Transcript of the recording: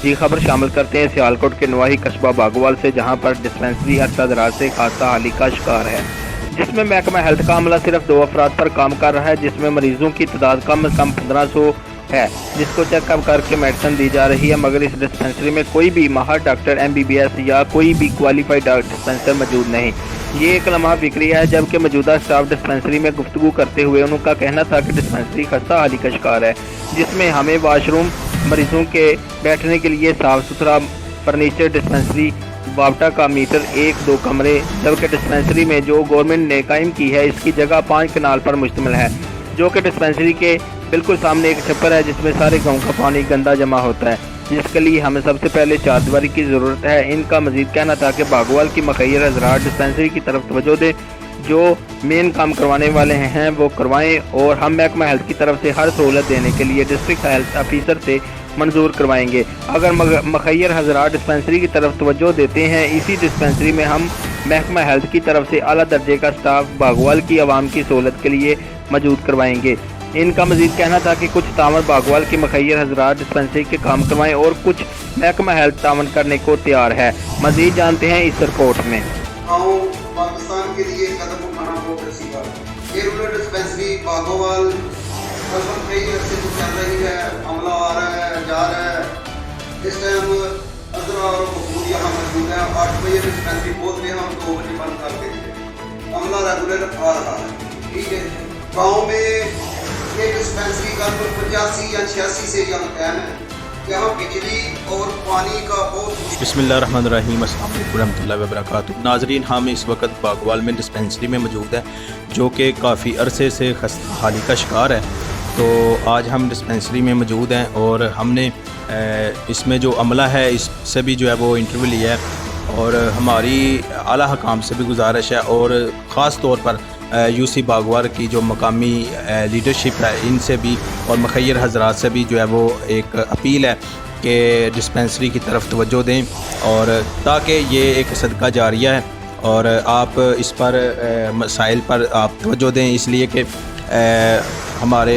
जी खबर शामिल करते हैं सियालकोट के नवाही कस्बा बागोवाल से, जहां पर डिस्पेंसरी अरसा दराज से खासा हाली का शिकार है, जिसमें महकमा हेल्थ का अमला सिर्फ 2 अफराद पर काम कर रहा है, जिसमें मरीजों की तादाद कम से कम 1500 है, जिसको चेकअप करके मेडिसिन दी जा रही है, मगर इस डिस्पेंसरी में कोई भी माहिर डॉक्टर MBBS या कोई भी क्वालिफाइड डिस्पेंसर मौजूद नहीं। ये एक लम्हा फिक्री है, जबकि मौजूदा स्टाफ डिस्पेंसरी में गुफ्तगू करते हुए उनका कहना था कि डिस्पेंसरी खस्ता हाली का शिकार है, जिसमें हमें वाशरूम, मरीजों के बैठने के लिए साफ़ सुथरा फर्नीचर, डिस्पेंसरी वापटा का मीटर, 1-2 कमरे, जबकि डिस्पेंसरी में जो गवर्नमेंट ने कायम की है इसकी जगह 5 कनाल पर मुश्तमिल है, जो कि डिस्पेंसरी के बिल्कुल सामने एक छप्पर है जिसमें सारे गांव का पानी गंदा जमा होता है, जिसके लिए हमें सबसे पहले चारदीवारी की ज़रूरत है। इनका मजीद कहना था कि बागोवाल की मखैर हज़रात डिस्पेंसरी की तरफ तवज्जो दें, जो मेन काम करवाने वाले हैं वो करवाएं, और हम महकमा हेल्थ की तरफ से हर सहूलत देने के लिए डिस्ट्रिक्ट हेल्थ ऑफिसर से मंजूर करवाएंगे। अगर मखैर हज़रात डिस्पेंसरी की तरफ तवज्जो देते हैं, इसी डिस्पेंसरी में हम महकमा हेल्थ की तरफ से आला दर्जे का स्टाफ बागोवाल की आवाम की सहूलत के लिए मौजूद करवाएंगे। इनका मजीद कहना था कि कुछ तामर बागोवाल की मखैर हज़रात डिस्पेंसरी के काम करवाएं और कुछ महकमा हेल्थ तावन करने को तैयार है। मजीद जानते हैं इस रिपोर्ट में। पाकिस्तान के लिए कदम उठाना बहुत अच्छी बात है। ये रूरल डिस्पेंसरी बागोवाल कई अर्से से चल रही है, अमला आ रहा है, जा रहा है। इस टाइम अजरा और महमूद यहाँ मौजूद है। 8 बजे डिस्पेंसरी खोलते हैं, हम 2 बजे बंद कर देते हैं। अमला रेगुलर आ रहा है, ठीक है। गाँव में ये डिस्पेंसरी का 85 या 86 से यहाँ कायम है। यहाँ बिजली और पानी का बहुत। बिस्मिल्लाहिर्रहमानिर्रहीम, अस्सलाम वालेकुम रहमतुल्लाहि व बरकातुहू। नाज़रीन, हम इस वक्त बागोवाल में डिस्पेंसरी में मौजूद है, जो कि काफ़ी अरसे से खस्ता हाली का शिकार है। तो आज हम डिस्पेंसरी में मौजूद हैं और हमने इसमें जो अमला है इससे भी जो है वो इंटरव्यू लिया है, और हमारी आला हकाम से भी गुजारिश है, और ख़ास तौर पर UC बागोवाल की जो मकामी लीडरशिप है इनसे भी और मखैर हज़रात से भी जो है वो एक अपील है कि डिस्पेंसरी की तरफ तवज्जो दें, और ताकि ये एक सदका जारिया है और आप इस पर मसाइल पर आप तवज्जो दें, इसलिए कि हमारे